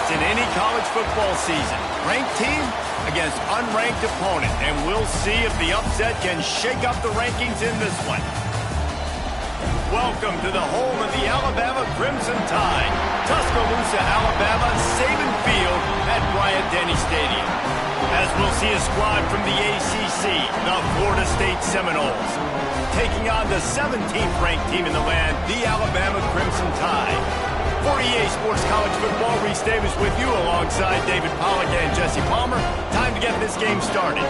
fights in any college football season. Ranked team against unranked opponent, and we'll see if the upset can shake up the rankings in this one. Welcome to the home of the Alabama Crimson Tide, Tuscaloosa, Alabama, Saban Field at Bryant-Denny Stadium. As we'll see a squad from the ACC, the Florida State Seminoles, taking on the 17th ranked team in the land, the Alabama Crimson Tide. For EA Sports College Football, Reese Davis with you alongside David Pollack and Jesse Palmer. Time to get this game started.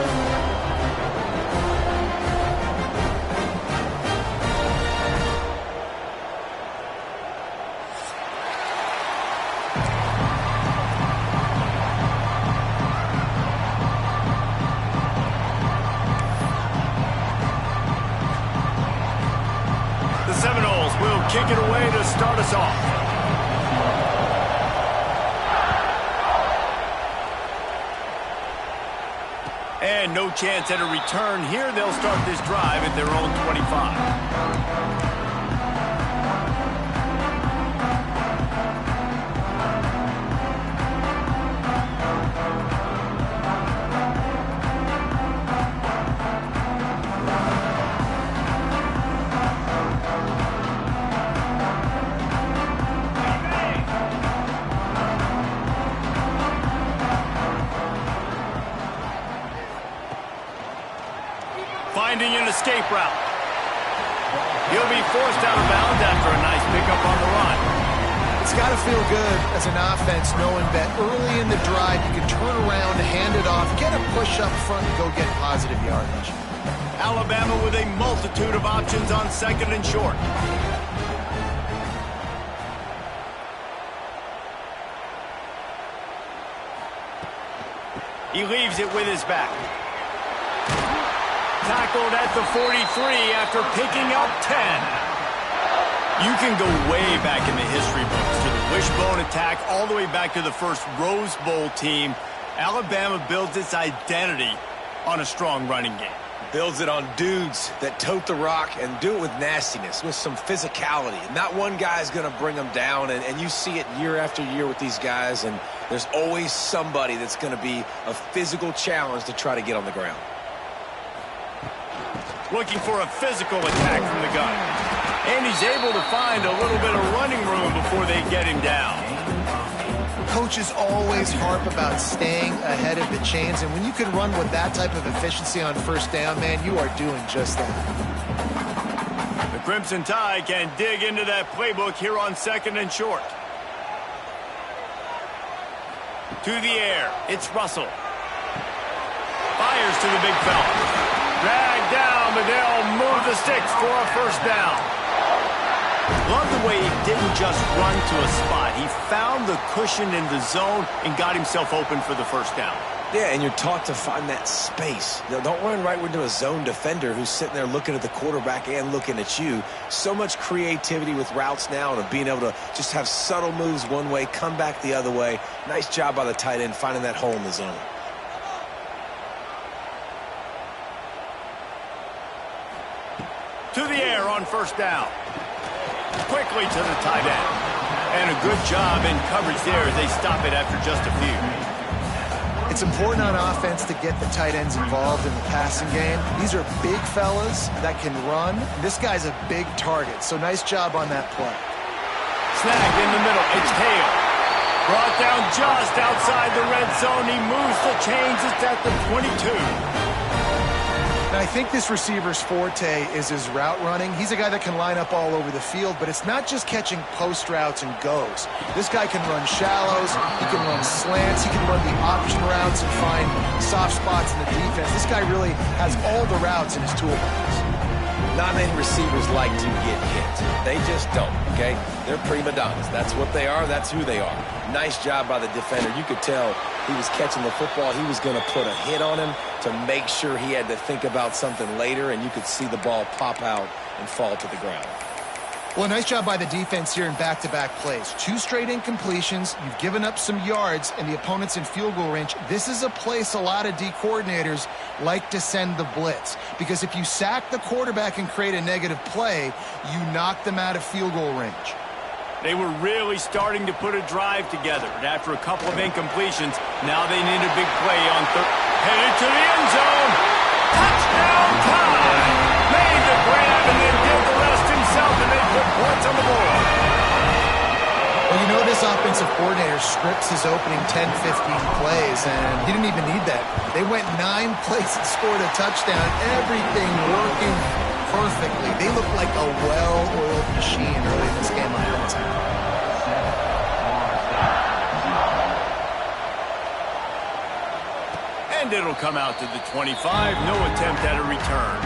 The Seminoles will kick it away to start us off. And no chance at a return here. They'll start this drive at their own 25. Finding an escape route. He'll be forced out of bounds after a nice pickup on the run. It's got to feel good as an offense knowing that early in the drive you can turn around, hand it off, get a push up front, and go get positive yardage. Alabama with a multitude of options on second and short. He leaves it with his back. Tackled at the 43 after picking up 10. You can go way back in the history books to the wishbone attack all the way back to the first Rose Bowl team. Alabama builds its identity on a strong running game. Builds it on dudes that tote the rock and do it with nastiness, with some physicality. Not one guy's going to bring them down, and you see it year after year with these guys, and there's always somebody that's going to be a physical challenge to try to get on the ground. Looking for a physical attack from the gun. And he's able to find a little bit of running room before they get him down. Coaches always harp about staying ahead of the chains, and when you can run with that type of efficiency on first down, man, you are doing just that. The Crimson Tide can dig into that playbook here on second and short. To the air, it's Russell. Fires to the big fella. Dragged down, but they'll move the sticks for a first down. Love the way he didn't just run to a spot. He found the cushion in the zone and got himself open for the first down. Yeah, and you're taught to find that space. Don't run right into a zone defender who's sitting there looking at the quarterback and looking at you. So much creativity with routes now and being able to just have subtle moves one way, come back the other way. Nice job by the tight end finding that hole in the zone. To the air on first down. Quickly to the tight end. And a good job in coverage there as they stop it after just a few. It's important on offense to get the tight ends involved in the passing game. These are big fellas that can run. This guy's a big target, so nice job on that play. Snagged in the middle. It's Hale. Brought down just outside the red zone. He moves the chains. It's at the 22. And I think this receiver's forte is his route running. He's a guy that can line up all over the field, but it's not just catching post routes and goes. This guy can run shallows, he can run slants, he can run the option routes and find soft spots in the defense. This guy really has all the routes in his toolbox. Not many receivers like to get hit. They just don't, okay? They're prima donnas. That's what they are. That's who they are. Nice job by the defender. You could tell he was catching the football. He was going to put a hit on him to make sure he had to think about something later, and you could see the ball pop out and fall to the ground. Well, nice job by the defense here in back-to-back plays. 2 straight incompletions. You've given up some yards, and the opponent's in field goal range. This is a place a lot of D coordinators like to send the blitz, because if you sack the quarterback and create a negative play, you knock them out of field goal range. They were really starting to put a drive together. And after a couple of incompletions, now they need a big play on third. Headed to the end zone. Touchdown time! Made the grab and then did the rest himself, and they put points on the board. Well, you know, this offensive coordinator scripts his opening 10, 15 plays, and he didn't even need that. They went 9 plays and scored a touchdown. Everything working perfectly. They look like a well-oiled machine early in this game offensively. And it'll come out to the 25. No attempt at a return.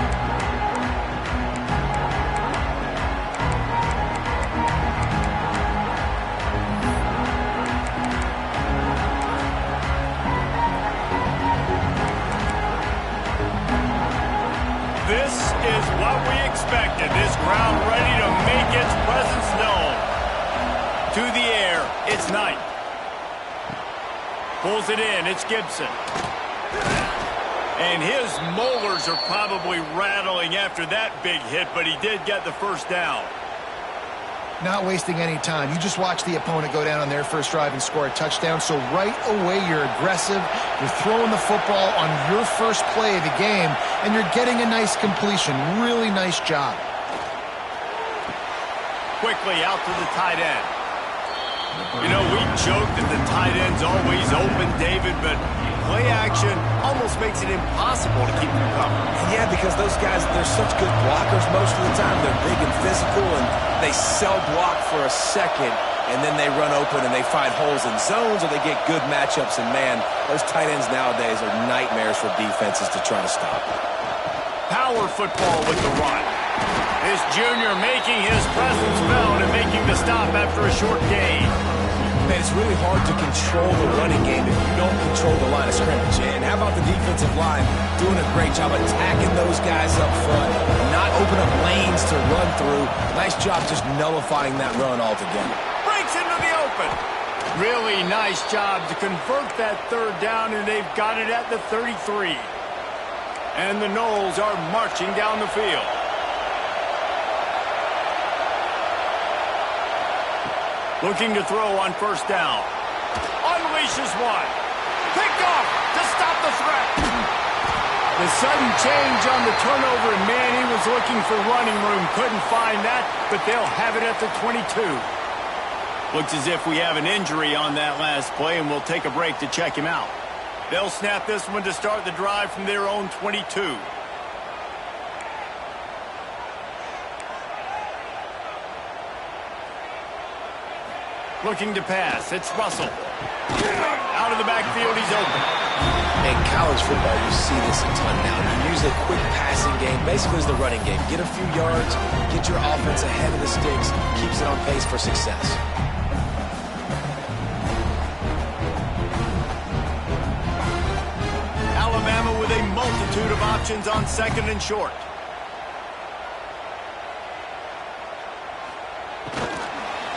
This is what we expected. This crowd ready to make its presence known. To the air, it's Knight. Pulls it in, it's Gibson. And his molars are probably rattling after that big hit, but he did get the first down. Not wasting any time. You just watch the opponent go down on their first drive and score a touchdown. So right away, you're aggressive. You're throwing the football on your first play of the game, and you're getting a nice completion. Really nice job. Quickly out to the tight end. You know, we joke that the tight end's always open, David, but play action almost makes it impossible to keep them covered. Yeah, because those guys, they're such good blockers most of the time. They're big and physical, and they sell block for a second, and then they run open and they find holes in zones, or they get good matchups. And, man, those tight ends nowadays are nightmares for defenses to try to stop. Power football with the run. This junior making his presence felt and making the stop after a short gain. Man, it's really hard to control the running game if you don't control the line of scrimmage. And how about the defensive line doing a great job attacking those guys up front, not open up lanes to run through. Nice job just nullifying that run altogether. Breaks into the open. Really nice job to convert that third down, and they've got it at the 33. And the Noles are marching down the field. Looking to throw on first down. Unleashes one. Picked off to stop the threat. The sudden change on the turnover, and man, he was looking for running room. Couldn't find that, but they'll have it at the 22. Looks as if we have an injury on that last play, and we'll take a break to check him out. They'll snap this one to start the drive from their own 22. Looking to pass. It's Russell. Out of the backfield, he's open. In college football, you see this a ton now. You use a quick passing game, basically as the running game. Get a few yards, get your offense ahead of the sticks, keeps it on pace for success. Alabama with a multitude of options on second and short.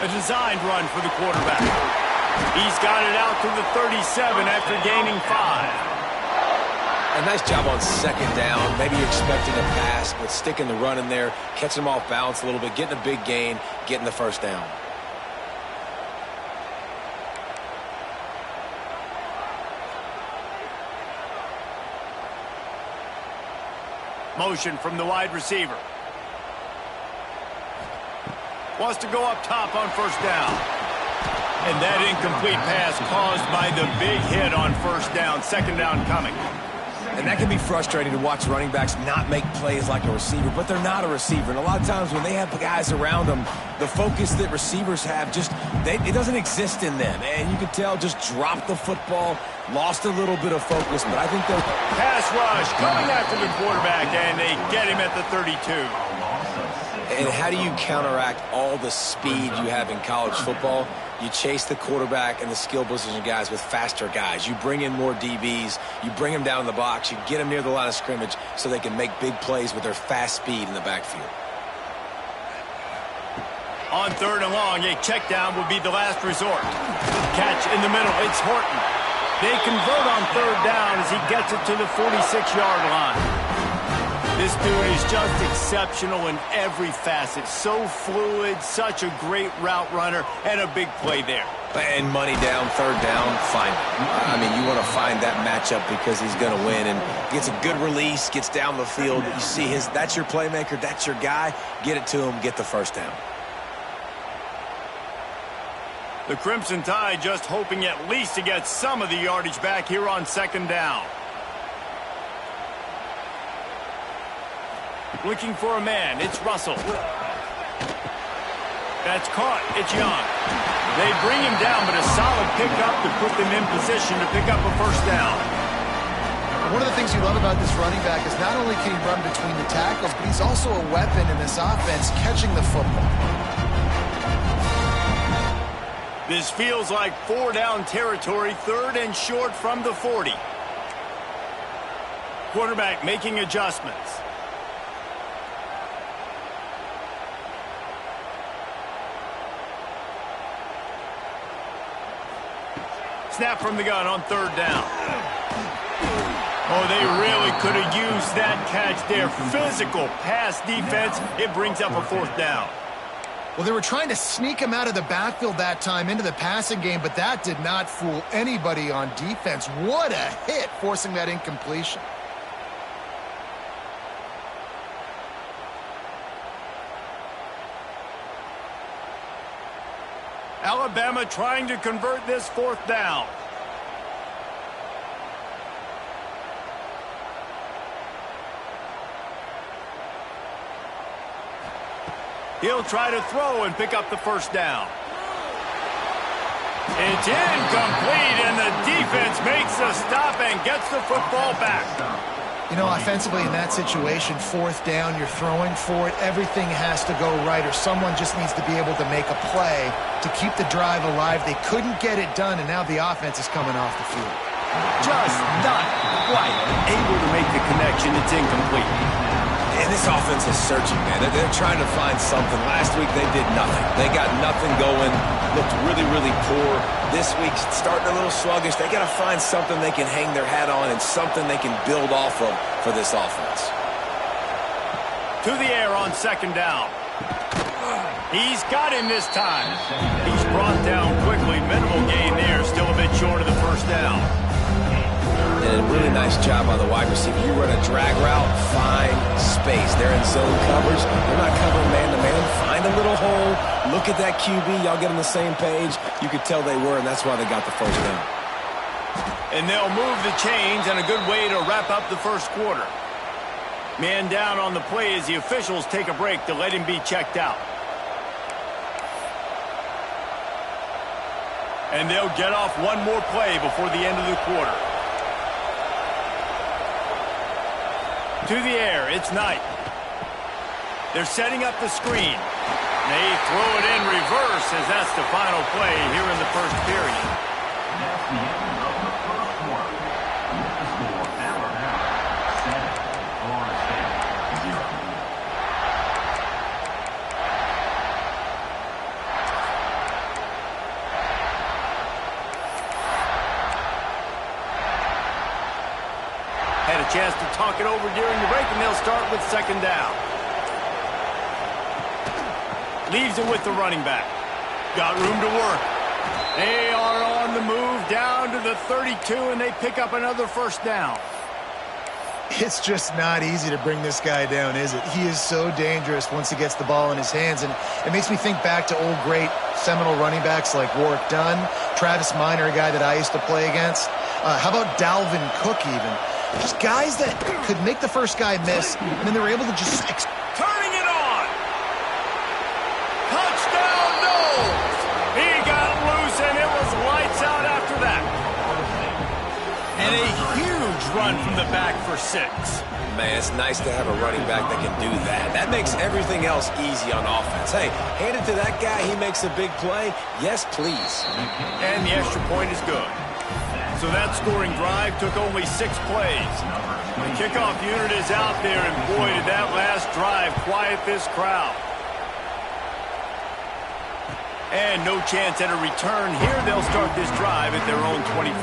A designed run for the quarterback. He's got it out to the 37 after gaining 5. A nice job on second down. Maybe you're expecting a pass, but sticking the run in there, catching them off balance a little bit, getting a big gain, getting the first down. Motion from the wide receiver. Wants to go up top on first down. And that incomplete pass caused by the big hit on first down. Second down coming. And that can be frustrating to watch running backs not make plays like a receiver, but they're not a receiver. And a lot of times when they have guys around them, the focus that receivers have it doesn't exist in them. And you can tell just dropped the football, lost a little bit of focus, but I think they'll... Pass rush coming after the quarterback, and they get him at the 32. And how do you counteract all the speed you have in college football? You chase the quarterback and the skill position guys with faster guys. You bring in more DBs. You bring them down in the box. You get them near the line of scrimmage so they can make big plays with their fast speed in the backfield. On third and long, a check down would be the last resort. Catch in the middle. It's Horton. They convert on third down as he gets it to the 46-yard line. This dude is just exceptional in every facet. So fluid, such a great route runner, and a big play there. And money down, third down, fine. I mean, you want to find that matchup because he's going to win and gets a good release, gets down the field. You see that's your playmaker, that's your guy. Get it to him, get the first down. The Crimson Tide just hoping at least to get some of the yardage back here on second down. Looking for a man. It's Russell. That's caught. It's Young. They bring him down, but a solid pickup to put them in position to pick up a first down. One of the things you love about this running back is not only can he run between the tackles, but he's also a weapon in this offense catching the football. This feels like 4-down territory, third and short from the 40. Quarterback making adjustments. Snap from the gun on third down. Oh, they really could have used that catch there. Physical pass defense. It brings up a fourth down. Well, they were trying to sneak him out of the backfield that time into the passing game, but that did not fool anybody on defense. What a hit, forcing that incompletion. Alabama trying to convert this fourth down. He'll try to throw and pick up the first down. It's incomplete, and the defense makes a stop and gets the football back. You know, offensively in that situation, fourth down, you're throwing for it. Everything has to go right, or someone just needs to be able to make a play to keep the drive alive. They couldn't get it done, and now the offense is coming off the field. Just not quite able to make the connection. It's incomplete. And this offense is searching, man. They're trying to find something. Last week, they did nothing. They got nothing going, looked really, really poor. This week's starting a little sluggish. They got to find something they can hang their hat on and something they can build off of for this offense. To the air on second down. He's got him this time. He's brought down quickly. Minimal gain there. Still a bit short of the first down. And a really nice job by the wide receiver. You run a drag route, find space. They're in zone coverage. They're not covering man-to-man. Find a little hole. Look at that QB. Y'all get on the same page. You could tell they were, and that's why they got the first down. And they'll move the chains, and a good way to wrap up the first quarter. Man down on the play as the officials take a break to let him be checked out. And they'll get off one more play before the end of the quarter. To the air, it's Knight. They're setting up the screen. They throw it in reverse as that's the final play here in the first period. That's the end of the first quarter. The score, Alabama 7, Florida State 0. Had a chance to talk it over during the break, and they'll start with second down. Leaves it with the running back. Got room to work. They are on the move down to the 32, and they pick up another first down. It's just not easy to bring this guy down, is it? He is so dangerous once he gets the ball in his hands, and it makes me think back to old great seminal running backs like Warwick Dunn, Travis Minor, a guy that I used to play against. How about Dalvin Cook even? Just guys that could make the first guy miss, and then they were able to just... Turning it on! Touchdown, Knowles! He got loose, and it was lights out after that. And a huge run from the back for 6. Man, it's nice to have a running back that can do that. That makes everything else easy on offense. Hey, hand it to that guy. He makes a big play. Yes, please. And the extra point is good. So that scoring drive took only 6 plays. The kickoff unit is out there, and boy, did that last drive quiet this crowd. And no chance at a return here. They'll start this drive at their own 25.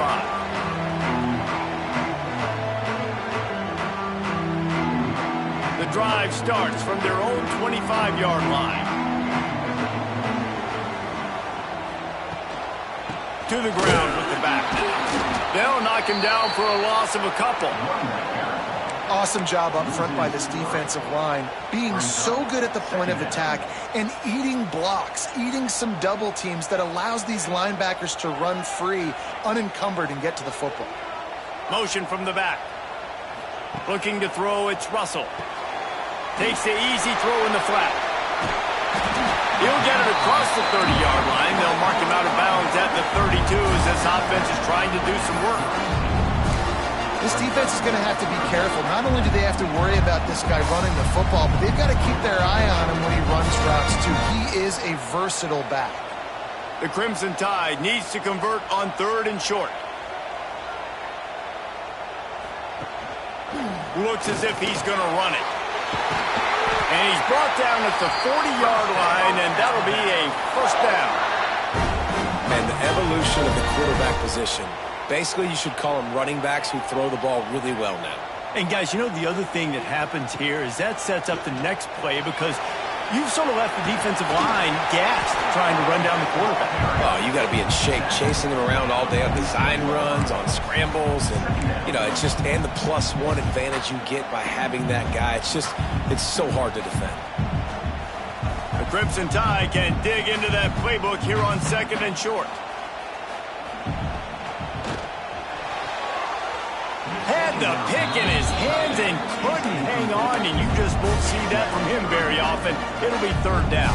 drive starts from their own 25-yard line. To the ground with the back. They'll knock him down for a loss of a couple. Awesome job up front by this defensive line, being so good at the point of attack and eating blocks, eating some double teams that allows these linebackers to run free, unencumbered, and get to the football. Motion from the back. Looking to throw, it's Russell. Takes the easy throw in the flat. He'll get it across the 30-yard line. They'll mark him out of bounds at the 32 as this offense is trying to do some work. This defense is going to have to be careful. Not only do they have to worry about this guy running the football, but they've got to keep their eye on him when he runs routes, too. He is a versatile back. The Crimson Tide needs to convert on 3rd and short. Looks as if he's going to run it. And he's brought down at the 40-yard line, and that'll be a first down. And the evolution of the quarterback position. Basically, you should call them running backs who throw the ball really well now. And, guys, you know, the other thing that happens here is that sets up the next play because you've sort of left the defensive line gassed trying to run down the quarterback. Oh, you got to be in shape, chasing him around all day on design runs, on scrambles, and, you know, it's just, and the +1 advantage you get by having that guy. It's just, it's so hard to defend. The Crimson Tide can dig into that playbook here on 2nd and short. Had the pick in his hands and couldn't hang on, and you just won't see that from him very often. It'll be 3rd down.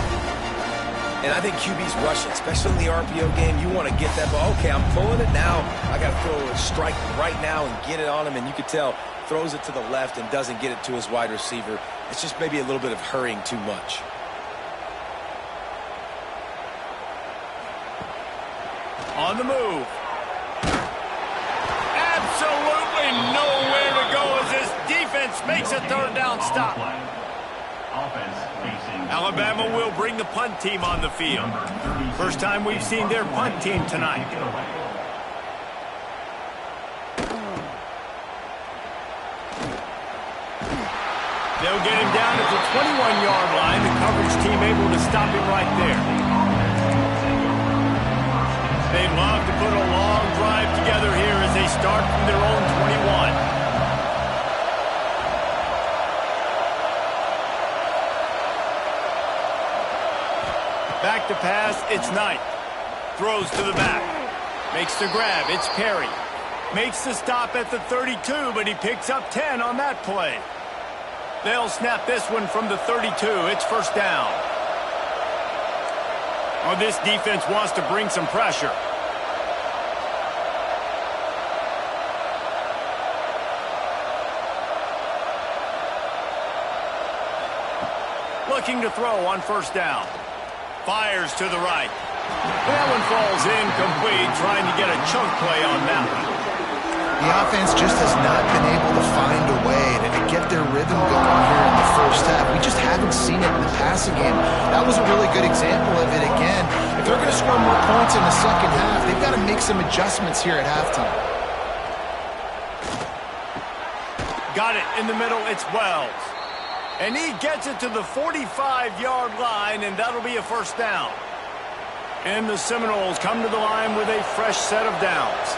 And I think QB's rushing, especially in the RPO game. You want to get that ball. Okay, I'm pulling it now. I got to throw a strike right now and get it on him. And you can tell, throws it to the left and doesn't get it to his wide receiver. It's just maybe a little bit of hurrying too much. On the move. Absolutely nowhere to go as this defense makes a 3rd down stop. Alabama will bring the punt team on the field. First time we've seen their punt team tonight. They'll get him down at the 21-yard line. The coverage team able to stop him right there. They'd love to put a long drive together here as they start from their own 21. Back to pass, it's Knight. Throws to the back. Makes the grab, it's Perry. Makes the stop at the 32, but he picks up 10 on that play. They'll snap this one from the 32. It's 1st down. Oh, this defense wants to bring some pressure. Looking to throw on 1st down. Fires to the right. That one falls incomplete, trying to get a chunk play on that one. The offense just has not been able to find a way to get their rhythm going here in the first half. We just haven't seen it in the passing game. That was a really good example of it again. If they're going to score more points in the second half, they've got to make some adjustments here at halftime. Got it in the middle, it's Wells. And he gets it to the 45-yard line, and that'll be a 1st down. And the Seminoles come to the line with a fresh set of downs.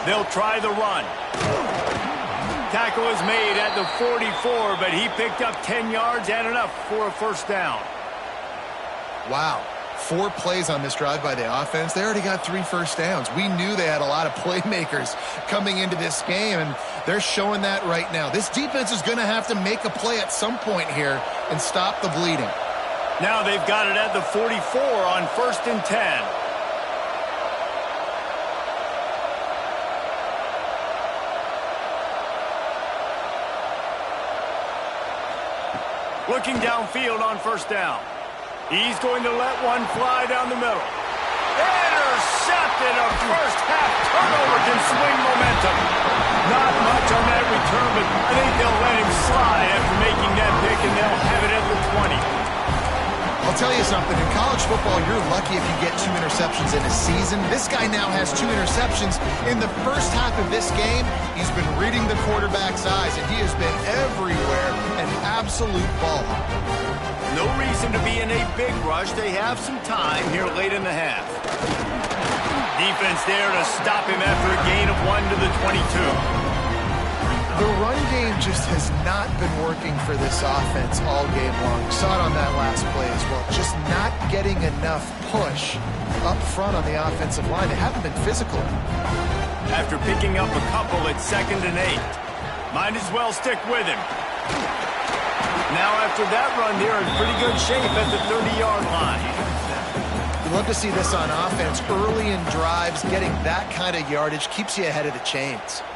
They'll try the run. Tackle is made at the 44, but he picked up 10 yards and enough for a 1st down. Wow. 4 plays on this drive by the offense. They already got 3 first downs. We knew they had a lot of playmakers coming into this game, and they're showing that right now. This defense is going to have to make a play at some point here and stop the bleeding. Now they've got it at the 44 on 1st and 10. Looking downfield on 1st down. He's going to let one fly down the middle. Intercepted. A first half turnover can swing momentum. Not much on that return, but I think they'll let him slide after making that pick, and they'll have it at the 20. I'll I'll tell you something. In college football, you're lucky if you get 2 interceptions in a season. This guy now has 2 interceptions. In the first half of this game, he's been reading the quarterback's eyes, and he has been everywhere, an absolute ball hawk. No reason to be in a big rush. They have some time here late in the half. Defense there to stop him after a gain of 1 to the 22. The run game just has not been working for this offense all game long. You saw it on that last play as well. Just not getting enough push up front on the offensive line. They haven't been physical. After picking up a couple, it's 2nd and 8. Might as well stick with him. Now after that run, they're in pretty good shape at the 30-yard line. You love to see this on offense. Early in drives, getting that kind of yardage keeps you ahead of the chains.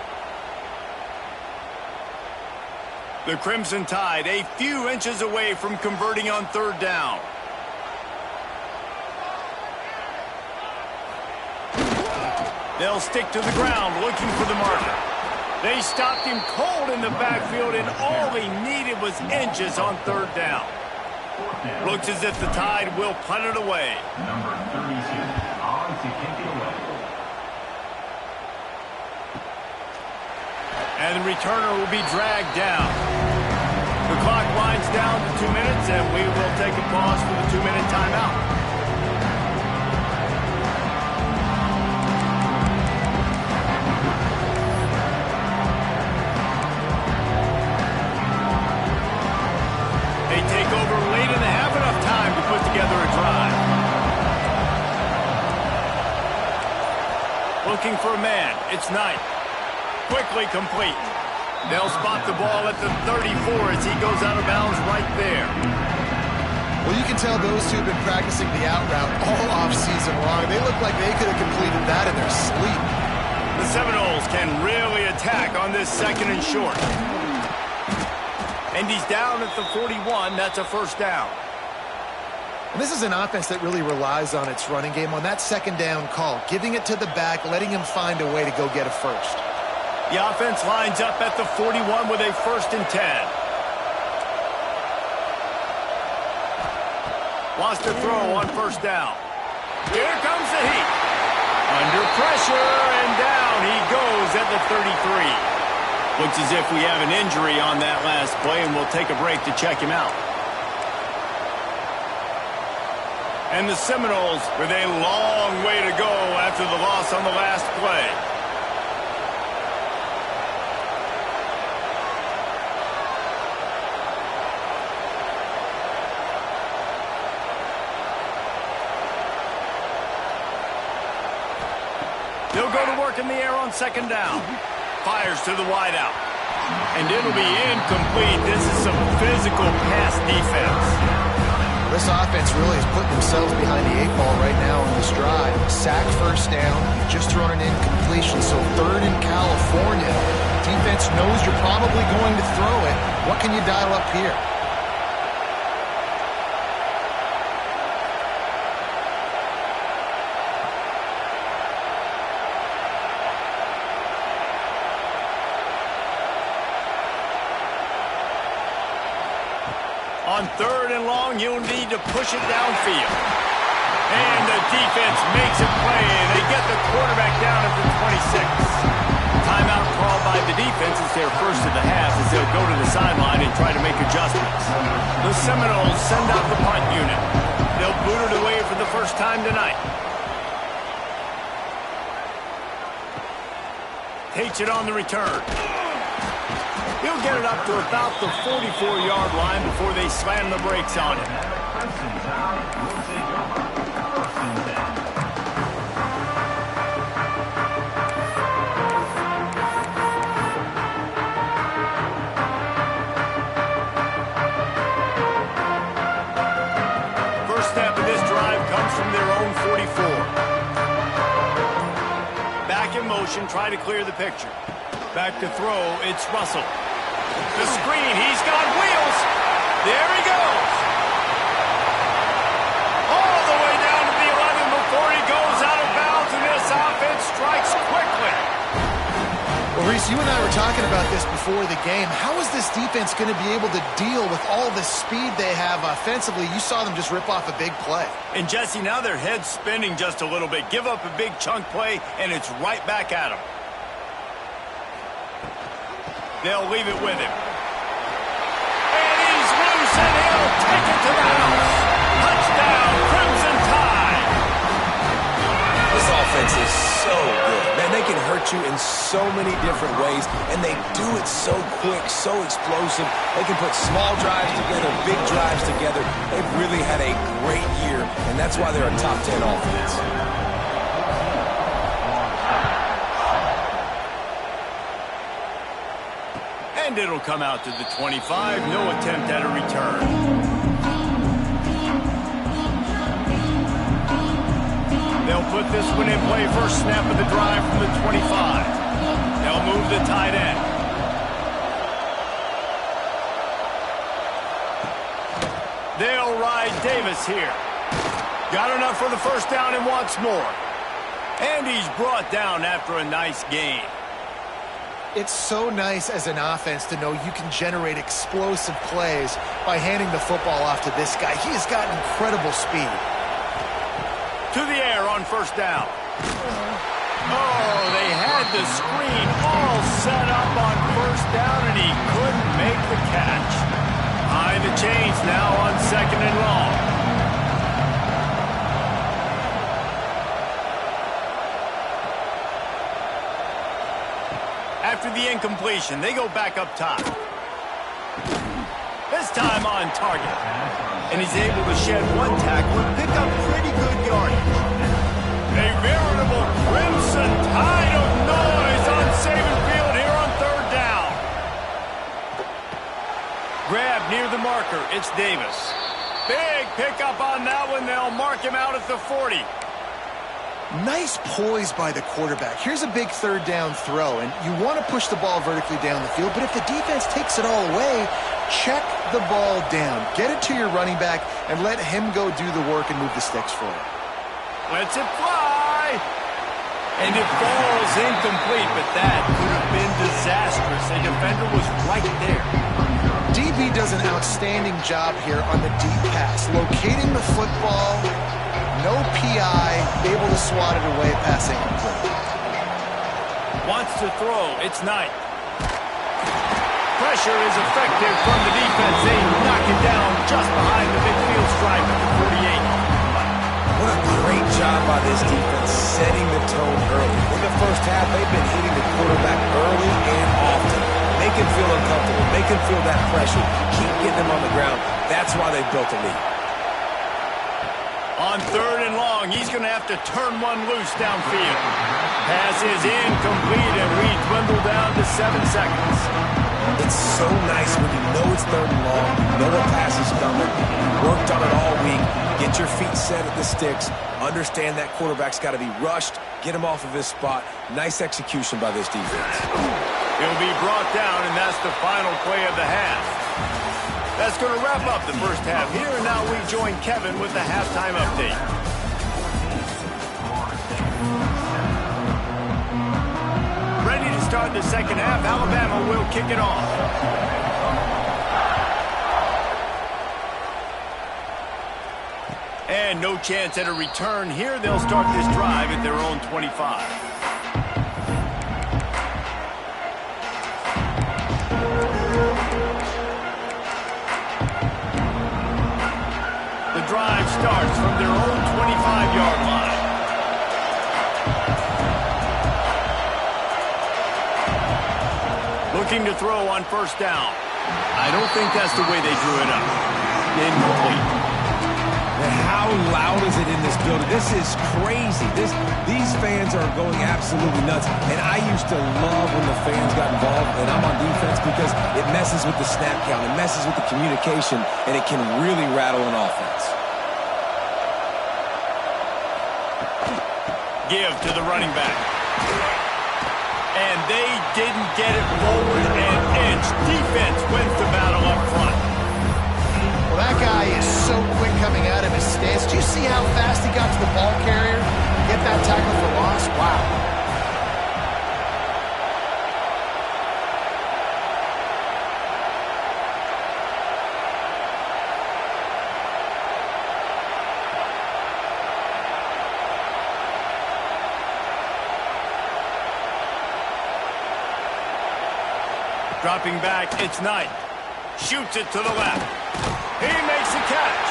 The Crimson Tide a few inches away from converting on 3rd down. They'll stick to the ground looking for the marker. They stopped him cold in the backfield, and all he needed was inches on 3rd down. Looks as if the Tide will punt it away. Number 32 on to kick it away. And the returner will be dragged down. The clock winds down to 2 minutes, and we will take a pause for the 2-minute timeout. They take over late and have enough time to put together a drive. Looking for a man. It's Knight. Quickly complete. They'll spot the ball at the 34 as he goes out of bounds right there. Well, you can tell those two have been practicing the out route all off-season long. They look like they could have completed that in their sleep. The Seminoles can really attack on this 2nd and short. And he's down at the 41. That's a 1st down. And this is an offense that really relies on its running game on that 2nd down call, giving it to the back, letting him find a way to go get a first. The offense lines up at the 41 with a 1st and 10. Wants to throw on 1st down. Here comes the heat. Under pressure, and down he goes at the 33. Looks as if we have an injury on that last play, and we'll take a break to check him out. And the Seminoles with a long way to go after the loss on the last play. They'll go to work in the air on 2nd down. Fires to the wideout. And it'll be incomplete. This is some physical pass defense. This offense really is putting themselves behind the 8 ball right now on this drive. Sack 1st down, just thrown an incompletion, so 3rd in California. Defense knows you're probably going to throw it. What can you dial up here? On 3rd and long, you'll need to push it downfield. And the defense makes a play, and they get the quarterback down at the 26. Timeout called by the defense is their first of the half as they'll go to the sideline and try to make adjustments. The Seminoles send out the punt unit. They'll boot it away for the first time tonight. Takes it on the return. He'll get it up to about the 44-yard line before they slam the brakes on it. First step of this drive comes from their own 44. Back in motion, try to clear the picture. Back to throw, it's Russell. The screen, he's got wheels. There he goes. All the way down to the 11 before he goes out of bounds, and this offense strikes quickly. Well, Reese, you and I were talking about this before before the game. How is this defense going to be able to deal with all the speed they have offensively? You saw them just rip off a big play. And Jesse, now their head's spinning just a little bit. Give up a big chunk play, and it's right back at them. They'll leave it with him. And he's loose, and he'll take it to the house. Touchdown, Crimson Tide. This offense is so good. Man, they can hurt you in so many different ways, and they do it so quick, so explosive. They can put small drives together, big drives together. They've really had a great year, and that's why they're a top 10 offense. And it'll come out to the 25. No attempt at a return. They'll put this one in play first snap of the drive from the 25. They'll move the tight end. They'll ride Davis here. Got enough for the first down and wants more. And he's brought down after a nice gain. It's so nice as an offense to know you can generate explosive plays by handing the football off to this guy. He has got incredible speed. To the air on first down. Oh, they had the screen all set up on first down, and he couldn't make the catch. Behind the chains now on second and long. After the incompletion, they go back up top. This time on target. And he's able to shed one tackle and pick up pretty good yardage. A veritable Crimson Tide of noise on Saban Field here on third down. Grab near the marker. It's Davis. Big pickup on that one. They'll mark him out at the 40. Nice poise by the quarterback. Here's a big third down throw, and you want to push the ball vertically down the field, but if the defense takes it all away, check the ball down. Get it to your running back and let him go do the work and move the sticks for you. Lets it fly. And it falls incomplete, but that could have been disastrous. A defender was right there. DB does an outstanding job here on the deep pass, locating the football. No PI, able to swat it away, passing incomplete. Wants to throw. It's Knight. Pressure is effective from the defense. They knock it down just behind the midfield stripe at the 48. What a great job by this defense setting the tone early. In the first half, they've been hitting the quarterback early and often. Make him feel uncomfortable. Make him feel that pressure. Keep getting him on the ground. That's why they've built a lead. On third and long, he's going to have to turn one loose downfield. Pass is incomplete, and we dwindle down to 7 seconds. It's so nice when you know it's third and long, you know a pass is coming, you worked on it all week, get your feet set at the sticks, understand that quarterback's got to be rushed, get him off of his spot. Nice execution by this defense. He'll be brought down, and that's the final play of the half. That's going to wrap up the first half here, and now we join Kevin with the halftime update. Ready to start the second half. Alabama will kick it off. And no chance at a return here. They'll start this drive at their own 25. Drive starts from their own 25-yard line. Looking to throw on first down. I don't think that's the way they drew it up. Incomplete. And how loud is it in this building? This is crazy. These fans are going absolutely nuts. And I used to love when the fans got involved, and I'm on defense because it messes with the snap count. It messes with the communication, and it can really rattle an offense. Give to the running back. And they didn't get it forward and inch. Defense wins the battle up front. Well, that guy is so quick coming out of his stance. Do you see how fast he got to the ball carrier? Get that tackle for loss? Wow. Dropping back, it's Knight. Shoots it to the left. He makes the catch.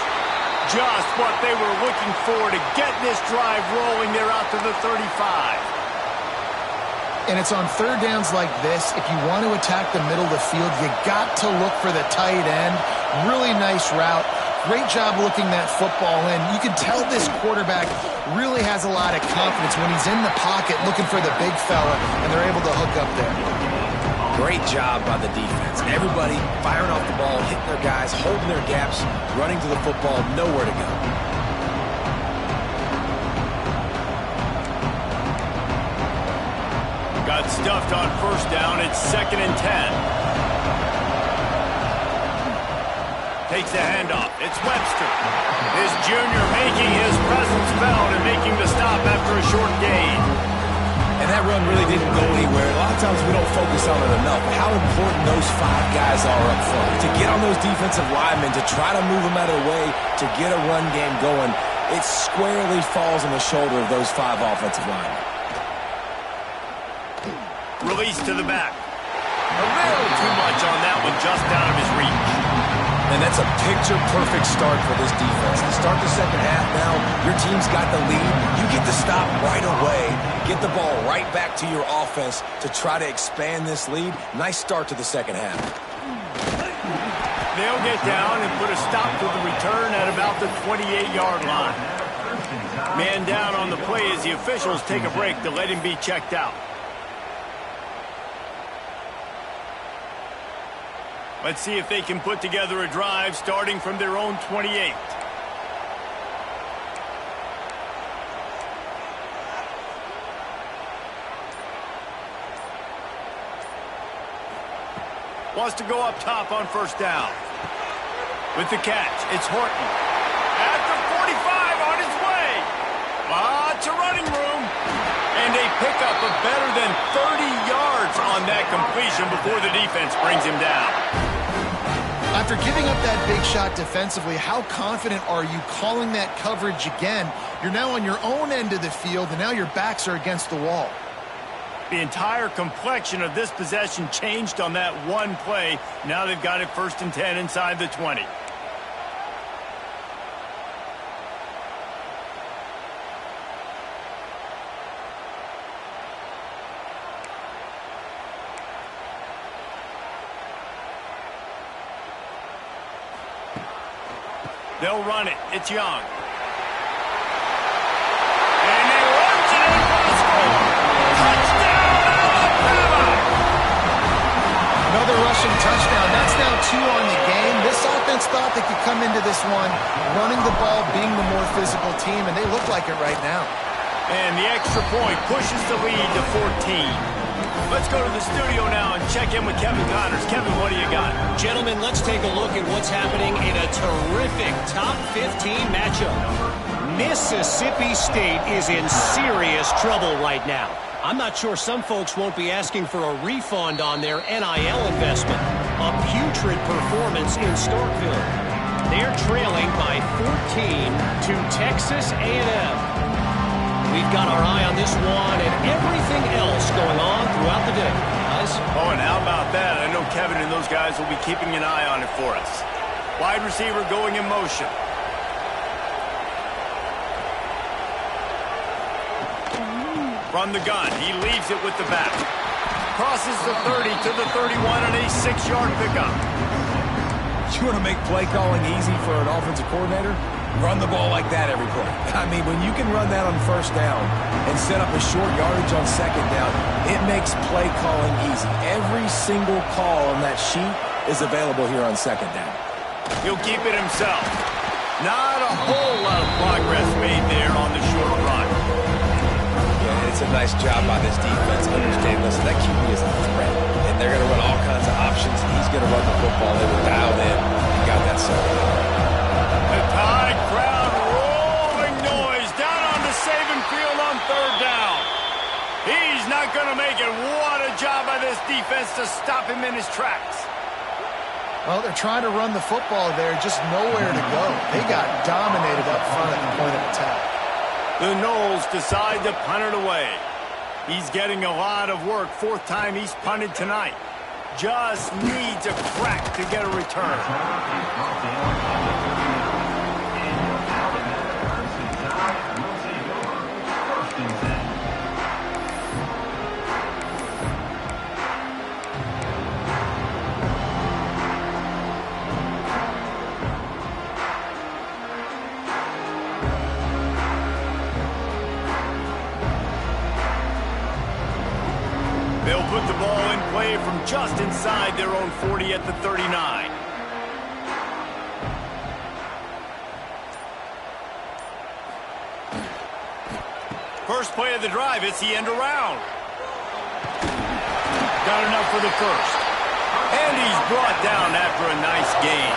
Just what they were looking for to get this drive rolling there out to the 35. And it's on third downs like this. If you want to attack the middle of the field, you got to look for the tight end. Really nice route. Great job looking that football in. You can tell this quarterback really has a lot of confidence when he's in the pocket looking for the big fella, and they're able to hook up there. Great job by the defense. Everybody firing off the ball, hitting their guys, holding their gaps, running to the football, nowhere to go. Got stuffed on first down. It's 2nd and 10. Takes the handoff. It's Webster. This junior making his presence felt and making the stop after a short gain. And that run really didn't go anywhere. A lot of times we don't focus on it enough. How important those 5 guys are up front. To get on those defensive linemen, to try to move them out of the way, to get a run game going, it squarely falls on the shoulder of those 5 offensive linemen. Release to the back. A little too much on that one, just out of his reach. And that's a picture-perfect start for this defense. To start the second half now, your team's got the lead. You get to stop right away, get the ball right back to your offense to try to expand this lead. Nice start to the second half. They'll get down and put a stop to the return at about the 28-yard line. Man down on the play as the officials take a break to let him be checked out. Let's see if they can put together a drive starting from their own 28. Wants to go up top on first down. With the catch, it's Horton. At the 45 on his way. Lots of running room. And a pickup of better than 30 yards on that completion before the defense brings him down. After giving up that big shot defensively, how confident are you calling that coverage again? You're now on your own end of the field, and now your backs are against the wall. The entire complexion of this possession changed on that one play. Now they've got it 1st and 10 inside the 20. They'll run it. It's Young. And they runs it in for the score. Touchdown, Alabama! Another rushing touchdown. That's now 2 on the game. This offense thought they could come into this one running the ball, being the more physical team, and they look like it right now. And the extra point pushes the lead to 14. Let's go to the studio now and check in with Kevin Connors. Kevin, what do you got? Gentlemen, let's take a look at what's happening in a terrific top 15 matchup. Mississippi State is in serious trouble right now. I'm not sure some folks won't be asking for a refund on their NIL investment. A putrid performance in Starkville. They're trailing by 14 to Texas A&M. We've got our eye on this one and everything else going on throughout the day. Guys? Oh, and how about that? I know Kevin and those guys will be keeping an eye on it for us. Wide receiver going in motion. From the gun, he leaves it with the back. Crosses the 30 to the 31 and a 6-yard pickup. You want to make play calling easy for an offensive coordinator? Run the ball like that every play. I mean, when you can run that on first down and set up a short yardage on second down, it makes play calling easy. Every single call on that sheet is available here on second down. He'll keep it himself. Not a whole lot of progress made there on the short run. Yeah, it's a nice job by this defense. Understand, listen, that QB is a threat. And they're going to run all kinds of options. He's going to run the football. They were dialed in. He got that settled. The Tide crowd rolling noise down on the Saban field on third down. He's not going to make it. What a job by this defense to stop him in his tracks. Well, they're trying to run the football there, just nowhere to go. They got dominated up front at the point of attack. The Noles decide to punt it away. He's getting a lot of work. 4th time he's punted tonight. Just needs a crack to get a return. They'll put the ball in play from just inside their own 40 at the 39. First play of the drive, it's the end around. Got enough for the first. And he's brought down after a nice gain.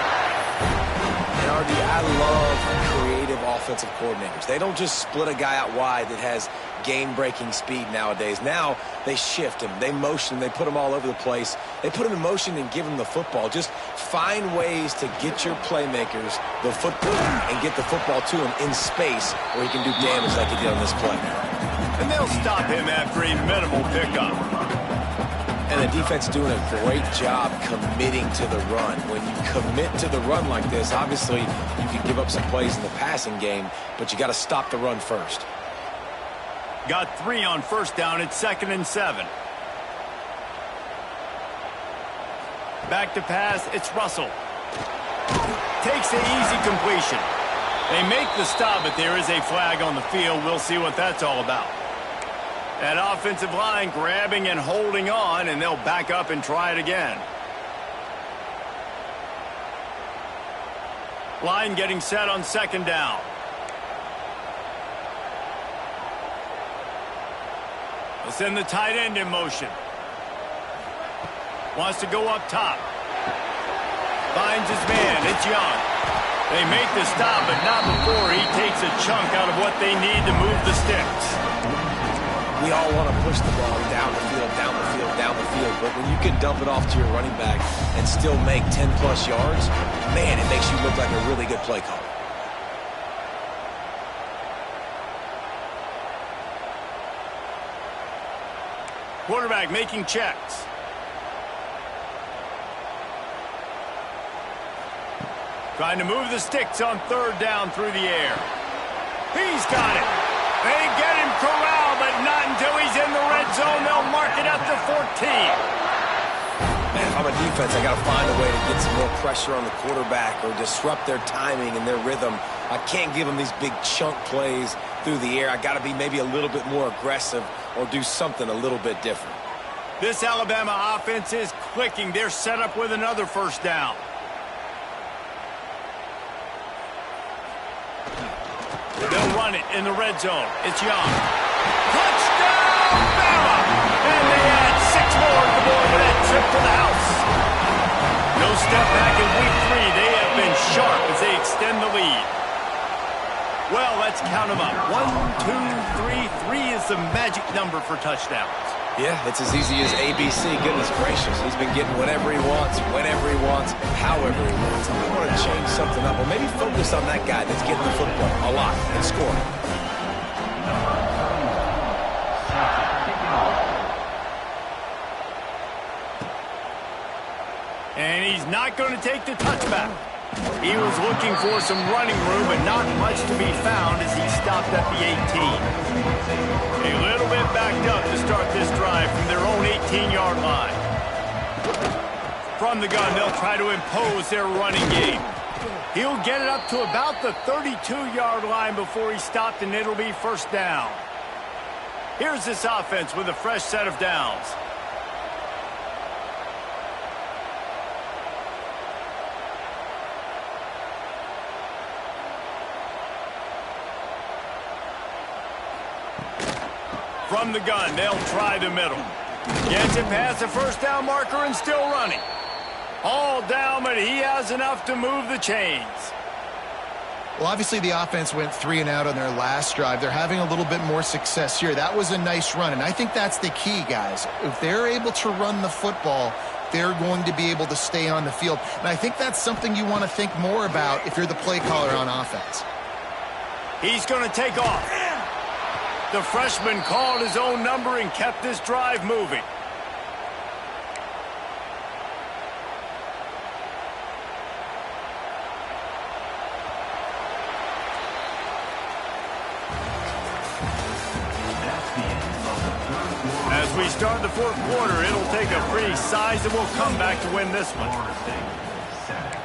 And RD, I love creative offensive coordinators. They don't just split a guy out wide that has game-breaking speed nowadays. Now they shift him, they motion him, they put him all over the place. They put him in motion and give him the football. Just find ways to get your playmakers the football and get the football to him in space where he can do damage like he did on this play. And they'll stop him after a minimal pickup. And the defense doing a great job committing to the run. When you commit to the run like this, obviously you can give up some plays in the passing game, but you got to stop the run first. Got 3 on first down at 2nd and 7. Back to pass, it's Russell. Takes the easy completion. They make the stop, but there is a flag on the field. We'll see what that's all about. That offensive line grabbing and holding on, and they'll back up and try it again. Line getting set on 2nd down. They'll send the tight end in motion. Wants to go up top. Finds his man. It's Young. They make the stop, but not before he takes a chunk out of what they need to move the sticks. We all want to push the ball down the field, down the field, down the field. But when you can dump it off to your running back and still make 10-plus yards, man, it makes you look like a really good play caller. Quarterback making checks. Trying to move the sticks on 3rd down through the air. He's got it. They get him corralled, but not until he's in the red zone. They'll mark it up to 14. Man, if I'm a defense, I got to find a way to get some more pressure on the quarterback or disrupt their timing and their rhythm. I can't give them these big chunk plays through the air. I got to be maybe a little bit more aggressive or do something a little bit different. This Alabama offense is clicking. They're set up with another first down. They'll run it in the red zone. It's Young. Touchdown, Bama! And they add 6 more to the board with that trip to the house. No step back in week 3. They have been sharp as they extend the lead. Well, let's count them up. 1, 2, 3. 3 is the magic number for touchdowns. Yeah, it's as easy as ABC. Goodness gracious. He's been getting whatever he wants, whenever he wants, however he wants. I want to change something up. Or maybe focus on that guy that's getting the football a lot and scoring. And he's not going to take the touchback. He was looking for some running room, but not much to be found as he stopped at the 18. A little bit backed up to start this drive from their own 18-yard line. From the gun, they'll try to impose their running game. He'll get it up to about the 32-yard line before he stopped, and it'll be first down. Here's this offense with a fresh set of downs. From the gun, they'll try the middle. Gets it past the first down marker and still running. All down, but he has enough to move the chains. Well, obviously the offense went 3 and out on their last drive. They're having a little bit more success here. That was a nice run, and I think that's the key, guys. If they're able to run the football, they're going to be able to stay on the field. And I think that's something you want to think more about if you're the play caller on offense. He's going to take off. The freshman called his own number and kept this drive moving. As we start the fourth quarter, it'll take a pretty sizable comeback to win this one. Florida State, 7.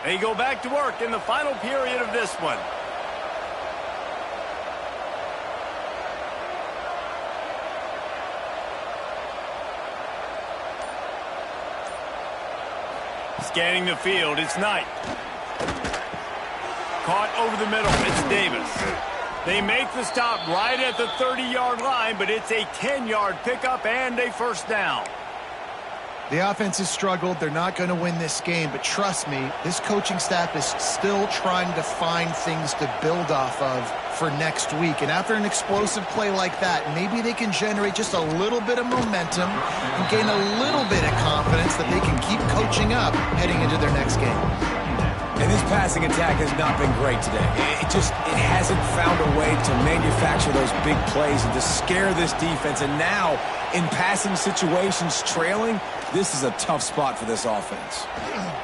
They go back to work in the final period of this one. Scanning the field, it's Knight. Caught over the middle, it's Davis. They make the stop right at the 30-yard line, but it's a 10-yard pickup and a first down. The offense has struggled. They're not going to win this game, but trust me, this coaching staff is still trying to find things to build off of for next week. And after an explosive play like that, maybe they can generate just a little bit of momentum and gain a little bit of confidence that they can keep coaching up heading into their next game. And this passing attack has not been great today. It hasn't found a way to manufacture those big plays and to scare this defense. And now, in passing situations, trailing, this is a tough spot for this offense.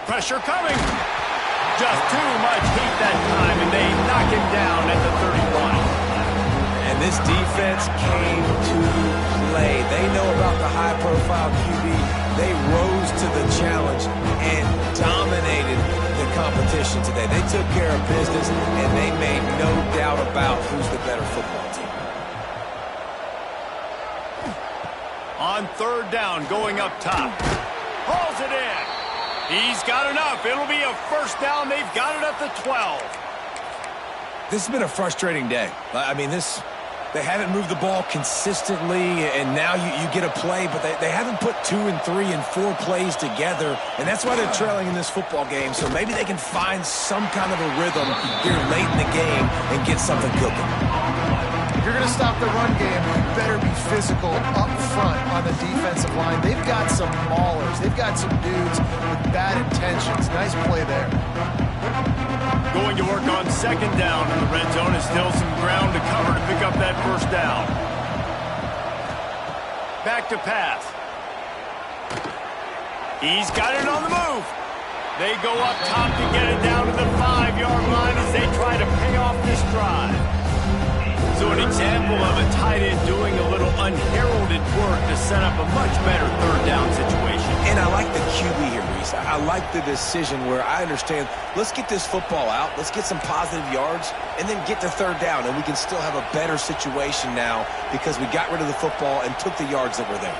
Pressure coming. Just too much heat that time, and they knock him down at the 31. And this defense came to play. They know about the high-profile QB. They rose to the challenge and dominated the competition today. They took care of business, and they made no doubt about who's the better football team. On third down, going up top. Hauls it in. He's got enough. It'll be a first down. They've got it at the 12. This has been a frustrating day. I mean, they haven't moved the ball consistently, and now you get a play, but they haven't put 2 and 3 and 4 plays together, and that's why they're trailing in this football game. So maybe they can find some kind of a rhythm here late in the game and get something cooking. If you're going to stop the run game, you better be physical up front on the defensive line. They've got some maulers. They've got some dudes with bad intentions. Nice play there. Going to work on second down in the red zone. Is still some ground to cover to pick up that first down. Back to pass. He's got it on the move. They go up top to get it down to the 5-yard line as they try to pay off this drive. So an example of a tight end doing a little unheralded work to set up a much better third down situation. And I like the QB here, Reese. I like the decision where I understand, let's get this football out, let's get some positive yards, and then get to third down, and we can still have a better situation now because we got rid of the football and took the yards that were there.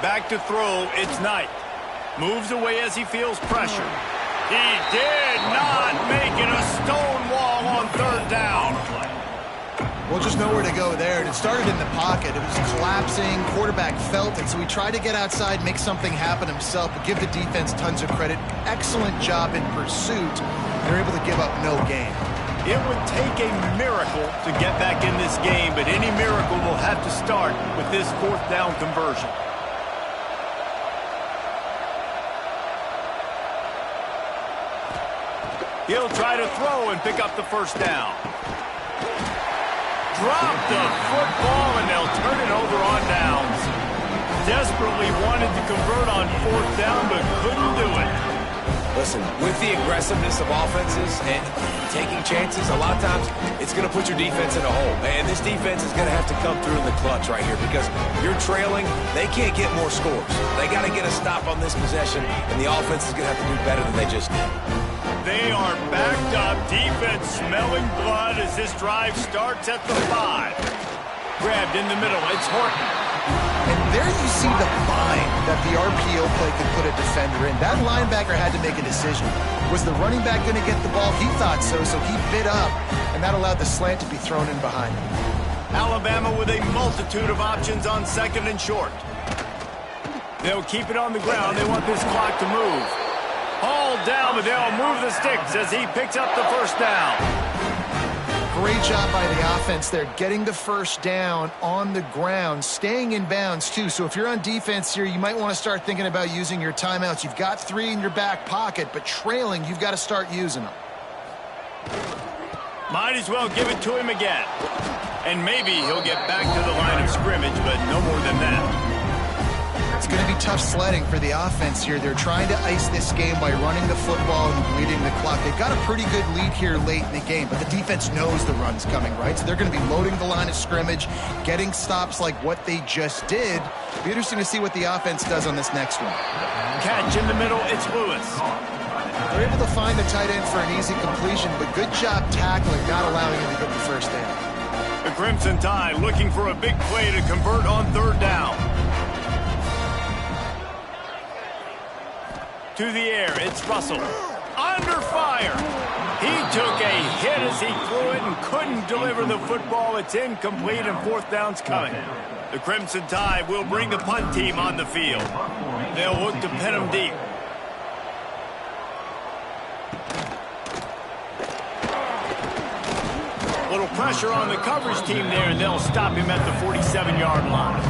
Back to throw, it's Knight. Moves away as he feels pressure. He did not make it a stone wall on third down. Well, just nowhere to go there. And it started in the pocket. It was collapsing. Quarterback felt it, so he tried to get outside, make something happen himself, but give the defense tons of credit. Excellent job in pursuit. They're able to give up no gain. It would take a miracle to get back in this game, but any miracle will have to start with this fourth down conversion. He'll try to throw and pick up the first down. Drop the football, and they'll turn it over on downs. Desperately wanted to convert on fourth down, but couldn't do it. Listen, with the aggressiveness of offenses and taking chances, a lot of times it's going to put your defense in a hole. And this defense is going to have to come through in the clutch right here because you're trailing. They can't get more scores. They got to get a stop on this possession, and the offense is going to have to do better than they just did. They are backed up, defense smelling blood as this drive starts at the 5. Grabbed in the middle, it's Horton. And there you see the bind that the RPO play could put a defender in. That linebacker had to make a decision. Was the running back going to get the ball? He thought so, so he bit up, and that allowed the slant to be thrown in behind him. Alabama with a multitude of options on second and short. They'll keep it on the ground. They want this clock to move. Hauled down, but they'll move the sticks as he picks up the first down. Great job by the offense there, getting the first down on the ground, staying in bounds too. So if you're on defense here, you might want to start thinking about using your timeouts. You've got 3 in your back pocket, but trailing, you've got to start using them. Might as well give it to him again. And maybe he'll get back to the line of scrimmage, but no more than that. It's going to be tough sledding for the offense here. They're trying to ice this game by running the football and bleeding the clock. They've got a pretty good lead here late in the game, but the defense knows the run's coming, right? So they're going to be loading the line of scrimmage, getting stops like what they just did. It'll be interesting to see what the offense does on this next one. Catch in the middle, it's Lewis. They're able to find the tight end for an easy completion, but good job tackling, not allowing him to get the first down. The Crimson Tide looking for a big play to convert on third down. To the air, it's Russell. Under fire. He took a hit as he threw it and couldn't deliver the football. It's incomplete and fourth down's coming. The Crimson Tide will bring the punt team on the field. They'll look to pin him deep. Little pressure on the coverage team there, and they'll stop him at the 47-yard line.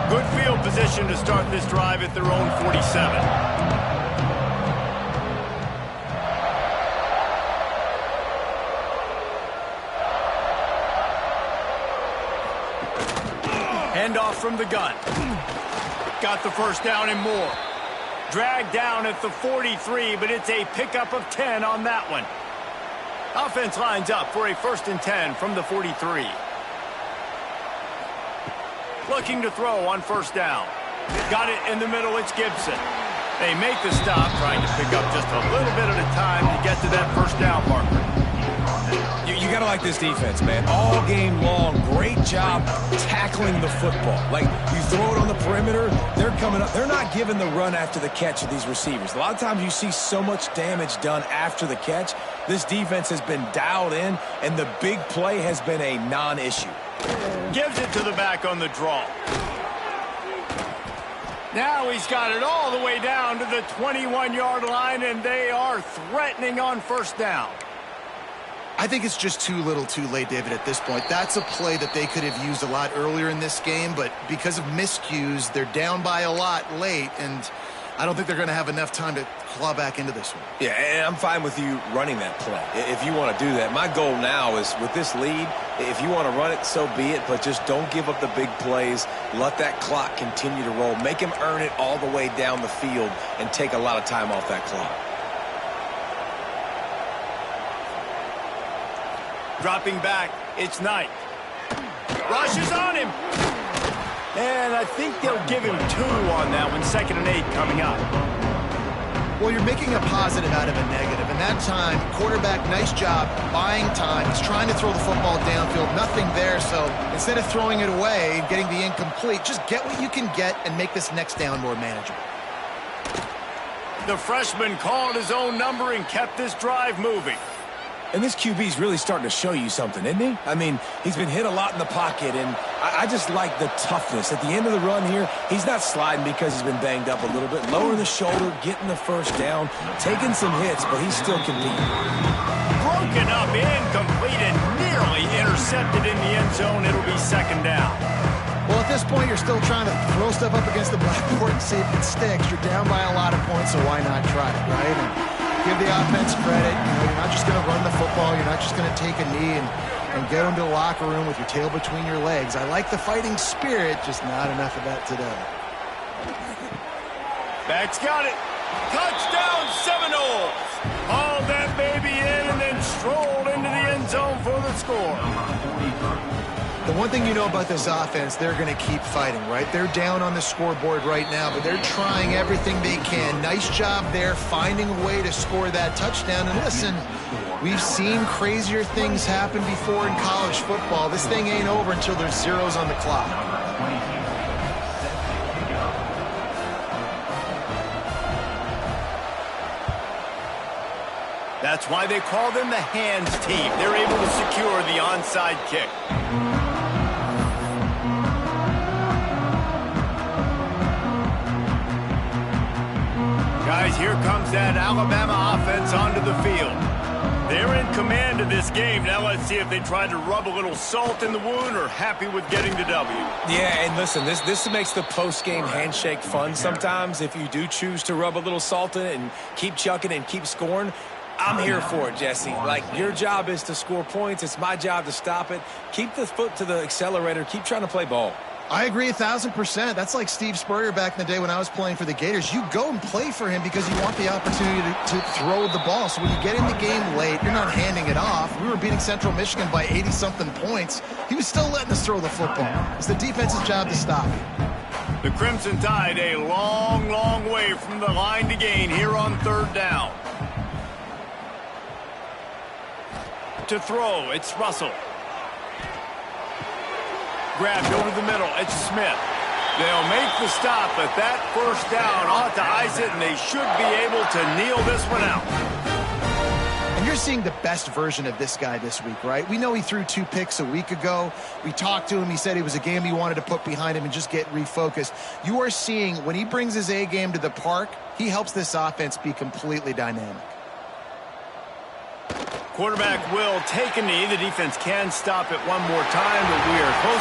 Good field position to start this drive at their own 47. Handoff from the gun. Got the first down and more. Dragged down at the 43, but it's a pickup of 10 on that one. Offense lines up for a 1st and 10 from the 43. Looking to throw on first down. Got it in the middle, it's Gibson. They make the stop, trying to pick up just a little bit at a time to get to that first down marker. You got to like this defense, man. All game long, great job tackling the football. Like, you throw it on the perimeter, they're coming up. They're not giving the run after the catch of these receivers. A lot of times you see so much damage done after the catch. This defense has been dialed in, and the big play has been a non-issue. Gives it to the back on the draw. Now he's got it all the way down to the 21-yard line, and they are threatening on first down. I think it's just too little too late, David, at this point. That's a play that they could have used a lot earlier in this game, but because of miscues, they're down by a lot late, and I don't think they're going to have enough time to claw back into this one. Yeah, and I'm fine with you running that play if you want to do that. My goal now is, with this lead, if you want to run it, so be it, but just don't give up the big plays. Let that clock continue to roll. Make him earn it all the way down the field and take a lot of time off that clock. Dropping back, it's Knight. Rushes on him. And I think they'll give him 2 on that one. 2nd and 8 coming up. Well, you're making a positive out of a negative. And that time, quarterback, nice job buying time. He's trying to throw the football downfield. Nothing there. So instead of throwing it away and getting the incomplete, just get what you can get and make this next down more manageable. The freshman called his own number and kept this drive moving. And this QB's really starting to show you something, isn't he? I mean, he's been hit a lot in the pocket, and I just like the toughness. At the end of the run here, he's not sliding because he's been banged up a little bit. Lowering the shoulder, getting the first down, taking some hits, but he's still competing. Broken up, incomplete, and nearly intercepted in the end zone. It'll be 2nd down. Well, at this point, you're still trying to throw stuff up against the blackboard and see if it sticks. You're down by a lot of points, so why not try it, right? And give the offense credit. You know, you're not just going to run the football. You're not just going to take a knee and get into the locker room with your tail between your legs. I like the fighting spirit, just not enough of that today. Back's got it. Touchdown, Seminoles. Hauled that baby in and then strolled into the end zone for the score. The one thing you know about this offense, they're going to keep fighting, right? They're down on the scoreboard right now, but they're trying everything they can. Nice job there, finding a way to score that touchdown. And listen, we've seen crazier things happen before in college football. This thing ain't over until there's zeros on the clock. That's why they call them the hands team. They're able to secure the onside kick. Guys, here comes that Alabama offense onto the field. They're in command of this game. Now let's see if they try to rub a little salt in the wound or happy with getting the W. Yeah, and listen, this makes the post-game handshake fun sometimes. If you do choose to rub a little salt in it and keep chucking and keep scoring, I'm here for it, Jesse. Like, your job is to score points. It's my job to stop it. Keep the foot to the accelerator. Keep trying to play ball. I agree 1,000%. That's like Steve Spurrier back in the day when I was playing for the Gators. You go and play for him because you want the opportunity to throw the ball. So when you get in the game late, you're not handing it off. We were beating Central Michigan by 80-something points. He was still letting us throw the football. It's the defense's job to stop it. The Crimson Tide a long, long way from the line to gain here on 3rd down. To throw, it's Russell. Grabbed over the middle, it's Smith. They'll make the stop, but that 1st down ought to ice it, and they should be able to kneel this one out. And you're seeing the best version of this guy this week, right? We know he threw 2 picks a week ago. We talked to him. He said it was a game he wanted to put behind him and just get refocused. You are seeing when he brings his A game to the park, he helps this offense be completely dynamic. Quarterback will take a knee. The defense can stop it one more time, but we are close.